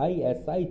ISI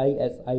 ISI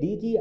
DG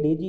DG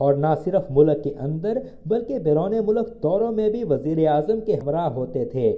اور نہ صرف ملک کے اندر بلکہ بیرون ملک دوروں میں بھی وزیر اعظم کے ہمراہ ہوتے تھے۔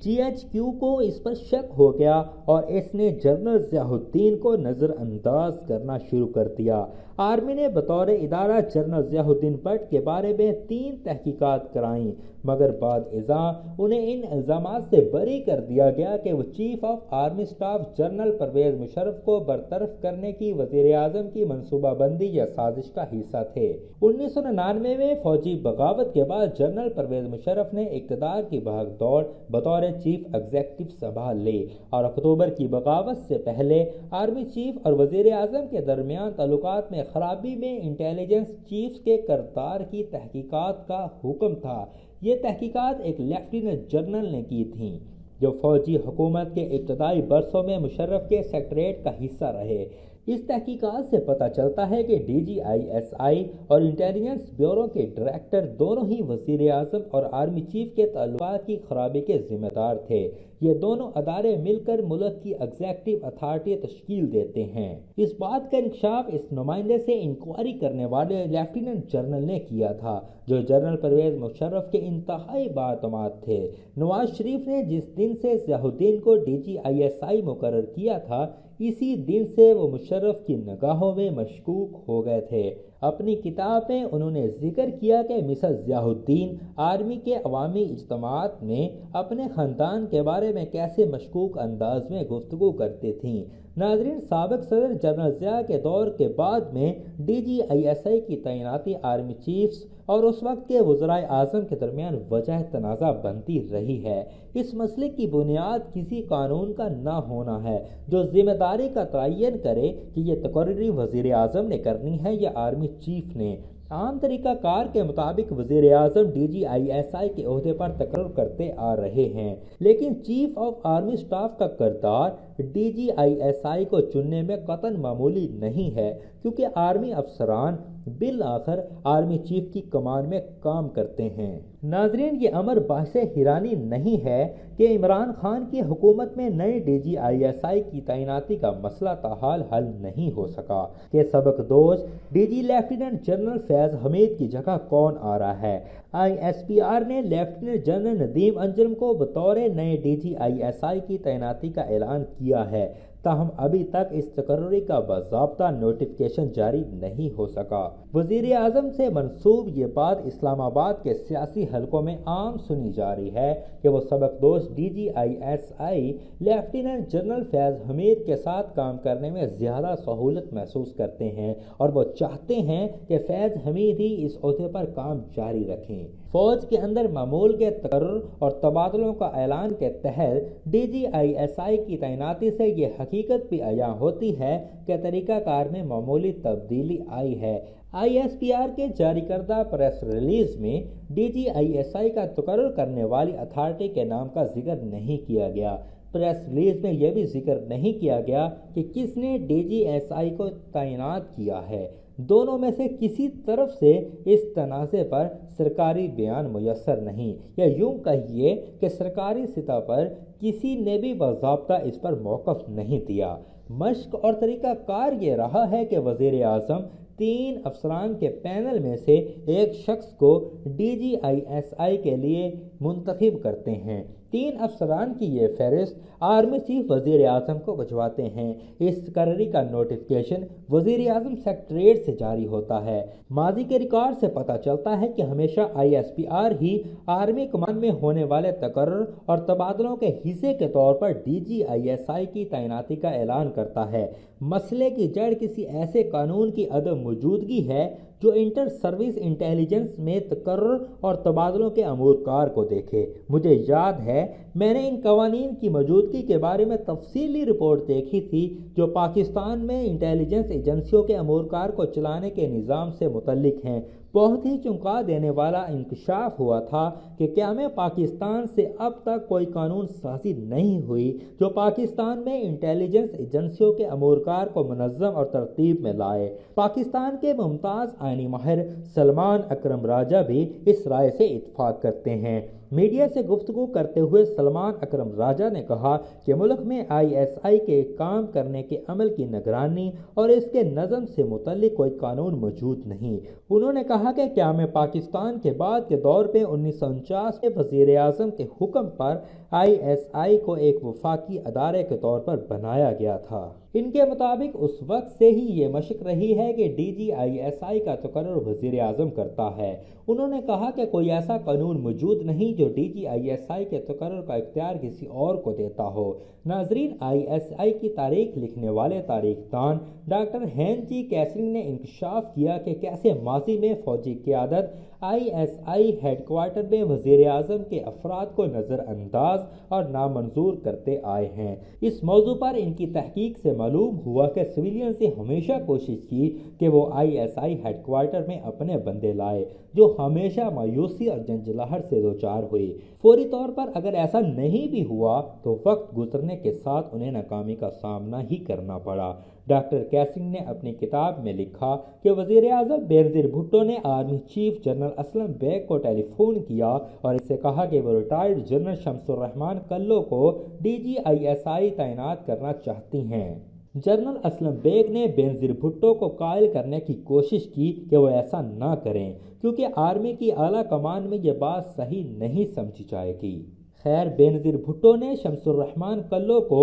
GHQ کو اس پر شک ہو گیا اور اس نے جنرل ضیاء الدین کو نظر انداز کرنا شروع کر دیا۔ آرمی نے بطور ادارہ جنرل ضیاء الدین بٹ کے بارے میں 3 تحقیقات کرائیں، مگر بعد ازاں انہیں ان الزامات سے بری کر دیا گیا کہ وہ chief of army staff general Pervez Musharraf کو برطرف کرنے کی وزیر اعظم کی منصوبہ بندی یا سازش کا حصہ تھے۔ 1999 میں فوجی بغاوت کے بعد جنرل پرویز مشرف نے اقتدار کی بھاگ دوڑ بطور چیف ایگزیکٹو سنبھال لی اور اکتوبر کی بغاوت سے پہلے آرمی چیف اور وزیر اعظم کے درمیان تعلقات میں خرابی میں انٹیلیجنس چیفز کے کردار کی تحقیقات کا حکم تھا۔ یہ تحقیقات ایک لیفٹیننٹ جنرل نے کی تھیں جو فوجی حکومت کے ابتدائی برسوں میں مشرف کے سیکریٹریٹ کا حصہ رہے۔ اس تحقیقات سے پتہ چلتا ہے کہ DGISI اور انٹیلیجنس بیورو کے ڈائریکٹر دونوں ہی وزیر اعظم اور آرمی چیف کے تعلقات کی خرابی کے ذمہ دار تھے۔ یہ دونوں ادارے مل کر ملک کی ایگزیکٹو اتھارٹی تشکیل دیتے ہیں۔ اس بات کا انکشاف اس نمائندے سے انکوائری کرنے والے لیفٹیننٹ جنرل نے کیا تھا جو جنرل پرویز مشرف کے انتہائی بااعتماد تھے۔ نواز شریف نے جس دن سے ضیاء الدین کو DGISI مقرر کیا تھا اسی دن سے وہ مشرف کی نگاہوں میں مشکوک ہو گئے تھے۔ اپنی کتاب میں انہوں نے ذکر کیا کہ مسز ضیاء الدین آرمی کے عوامی اجتماعات میں اپنے خاندان کے بارے میں کیسے مشکوک انداز میں گفتگو کرتی تھیں۔ ناظرین، سابق صدر جنرل ضیاء کے دور کے بعد میں DGISI کی تعیناتی آرمی چیفز اور اس وقت کے وزرائے اعظم کے درمیان وجہ تنازع بنتی رہی ہے۔ اس مسئلے کی بنیاد کسی قانون کا نہ ہونا ہے جو ذمہ داری کا تعین کرے کہ یہ تقرری وزیر اعظم نے کرنی ہے یا آرمی چیف نے۔ عام طریقہ کار کے مطابق وزیر اعظم DGISI کے عہدے پر تقرر کرتے آ رہے ہیں، لیکن چیف آف آرمی اسٹاف کا کردار DGISI کو چننے میں قطعاً معمولی نہیں ہے کیونکہ آرمی افسران بالآخر آرمی چیف کی کمان میں کام کرتے ہیں۔ ناظرین، یہ امر باعث حیرانی نہیں ہے کہ عمران خان کی حکومت میں نئے DGISI کی تعیناتی کا مسئلہ تاحال حل نہیں ہو سکا کہ سبق دوش DG لیفٹیننٹ جنرل فیض حمید کی جگہ کون آ رہا ہے۔ ISPR نے لیفٹیننٹ جنرل ندیم انجم کو بطور نئے DGISI کی تعیناتی کا اعلان کیا ہے، تاہم ابھی تک اس تقرری کا باضابطہ نوٹیفکیشن جاری نہیں ہو سکا۔ وزیر اعظم سے منسوب یہ بات اسلام آباد کے سیاسی حلقوں میں عام سنی جا رہی ہے کہ وہ سبق دوش DGISI لیفٹیننٹ جنرل فیض حمید کے ساتھ کام کرنے میں زیادہ سہولت محسوس کرتے ہیں اور وہ چاہتے ہیں کہ فیض حمید ہی اس عہدے پر کام جاری رکھیں۔ فوج کے اندر معمول کے تقرر اور تبادلوں کا اعلان کے تحت DGISI کی تعیناتی سے یہ حقیقت بھی عیاں ہوتی ہے کہ طریقہ کار میں معمولی تبدیلی آئی ہے۔ ISPR کے جاری کردہ پریس ریلیز میں DGISI کا تقرر کرنے والی اتھارٹی کے نام کا ذکر نہیں کیا گیا۔ پریس ریلیز میں یہ بھی ذکر نہیں کیا گیا کہ کس نے DGISI کو تعینات کیا ہے۔ دونوں میں سے کسی طرف سے اس تنازع پر سرکاری بیان میسر نہیں، یا یوں کہیے کہ سرکاری سطح پر کسی نے بھی باضابطہ اس پر موقف نہیں دیا۔ مشق اور طریقہ کار یہ رہا ہے کہ وزیر اعظم 3 افسران کے پینل میں سے ایک شخص کو DGISI کے لیے منتخب کرتے ہیں۔ 3 افسران کی یہ فہرست آرمی چیف وزیر اعظم کو بھجواتے ہیں۔ اس تقرری کا نوٹیفکیشن وزیر اعظم سیکریٹریٹ سے جاری ہوتا ہے۔ ماضی کے ریکارڈ سے پتہ چلتا ہے کہ ہمیشہ ISPR ہی آرمی کمان میں ہونے والے تقرر اور تبادلوں کے حصے کے طور پر DGISI کی تعیناتی کا اعلان کرتا ہے۔ مسئلے کی جڑ کسی ایسے قانون کی عدم موجودگی ہے جو انٹر سروس انٹیلیجنس میں تقرر اور تبادلوں کے امور کار کو دیکھے۔ مجھے یاد ہے میں نے ان قوانین کی موجودگی کے بارے میں تفصیلی رپورٹ دیکھی تھی جو پاکستان میں انٹیلیجنس ایجنسیوں کے امور کار کو چلانے کے نظام سے متعلق ہیں۔ بہت ہی چونکا دینے والا انکشاف ہوا تھا کہ قیام پاکستان سے اب تک کوئی قانون سازی نہیں ہوئی جو پاکستان میں انٹیلیجنس ایجنسیوں کے امور کار کو منظم اور ترتیب میں لائے۔ پاکستان کے ممتاز آئینی ماہر سلمان اکرم راجہ بھی اس رائے سے اتفاق کرتے ہیں۔ میڈیا سے گفتگو کرتے ہوئے سلمان اکرم راجہ نے کہا کہ ملک میں ISI کے کام کرنے کے عمل کی نگرانی اور اس کے نظم سے متعلق کوئی قانون موجود نہیں۔ انہوں نے کہا کہ قیام پاکستان کے بعد کے دور پہ 1949 میں وزیر اعظم کے حکم پر ISI کو ایک وفاقی ادارے کے طور پر بنایا گیا تھا۔ ان کے مطابق اس وقت سے ہی یہ مشق رہی ہے کہ DG ISI کا تقرر وزیر اعظم کرتا ہے۔ انہوں نے کہا کہ کوئی ایسا قانون موجود نہیں جو DG ISI کے تقرر کا اختیار کسی اور کو دیتا ہو۔ ناظرین، ISI کی تاریخ لکھنے والے تاریخ دان ڈاکٹر ہین جی کیسلنگ نے انکشاف کیا کہ کیسے ماضی میں فوجی قیادت ISI ہیڈ کوارٹر میں وزیر اعظم کے افراد کو نظر انداز اور نامنظور کرتے آئے ہیں۔ اس موضوع پر ان کی تحقیق سے معلوم ہوا کہ سویلینز نے ہمیشہ کوشش کی کہ وہ ISI ہیڈ کوارٹر میں اپنے بندے لائے، جو ہمیشہ مایوسی اور جنجلاہٹ سے دوچار ہوئی۔ فوری طور پر اگر ایسا نہیں بھی ہوا تو وقت گزرنے کے ساتھ انہیں ناکامی کا سامنا ہی کرنا پڑا۔ ڈاکٹر کیسلنگ نے اپنی کتاب میں لکھا کہ وزیر اعظم بینظیر بھٹو نے army chief general Aslam Beg کو ٹیلی فون کیا اور اس سے کہا کہ وہ ریٹائرڈ جنرل شمس الرحمان کلو کو DG ISI تعینات کرنا چاہتی ہیں۔ جنرل اسلم بیگ نے بینظیر بھٹو کو قائل کرنے کی کوشش کی کہ وہ ایسا نہ کریں، کیونکہ آرمی کی اعلیٰ کمان میں یہ بات صحیح نہیں سمجھی جائے گی۔ خیر، بینظیر بھٹو نے شمس الرحمان کلو کو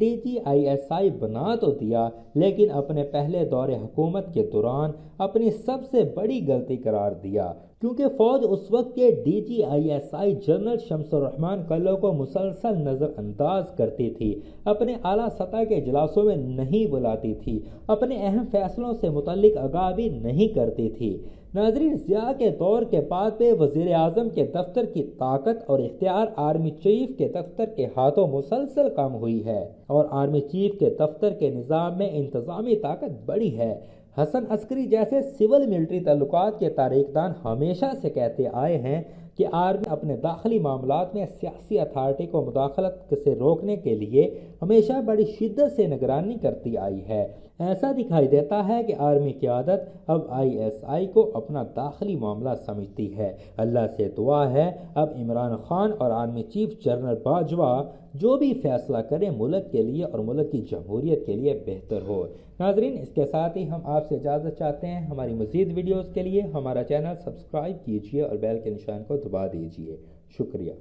DG ISI بنا تو دیا، لیکن اپنے پہلے دور حکومت کے دوران اپنی سب سے بڑی غلطی قرار دیا، کیونکہ فوج اس وقت کے DG ISI جنرل شمس الرحمان کلو کو مسلسل نظر انداز کرتی تھی، اپنے اعلیٰ سطح کے اجلاسوں میں نہیں بلاتی تھی، اپنے اہم فیصلوں سے متعلق آگاہ بھی نہیں کرتی تھی۔ ناظرین، ضیاء کے دور کے بعد میں وزیر اعظم کے دفتر کی طاقت اور اختیار آرمی چیف کے دفتر کے ہاتھوں مسلسل کم ہوئی ہے، اور آرمی چیف کے دفتر کے نظام میں انتظامی طاقت بڑی ہے۔ حسن عسکری جیسے سول ملٹری تعلقات کے تاریخ دان ہمیشہ سے کہتے آئے ہیں کہ آرمی اپنے داخلی معاملات میں سیاسی اتھارٹی کو مداخلت سے روکنے کے لیے ہمیشہ بڑی شدت سے نگرانی کرتی آئی ہے۔ ایسا دکھائی دیتا ہے کہ آرمی قیادت اب ISI کو اپنا داخلی معاملہ سمجھتی ہے۔ اللہ سے دعا ہے اب عمران خان اور آرمی چیف جنرل باجوہ جو بھی فیصلہ کریں ملک کے لیے اور ملک کی جمہوریت کے لیے بہتر ہو۔ ناظرین، اس کے ساتھ ہی ہم آپ سے اجازت چاہتے ہیں۔ ہماری مزید ویڈیوز کے لیے ہمارا چینل سبسکرائب کیجیے اور بیل کے نشان کو دبا دیجیے۔ شکریہ۔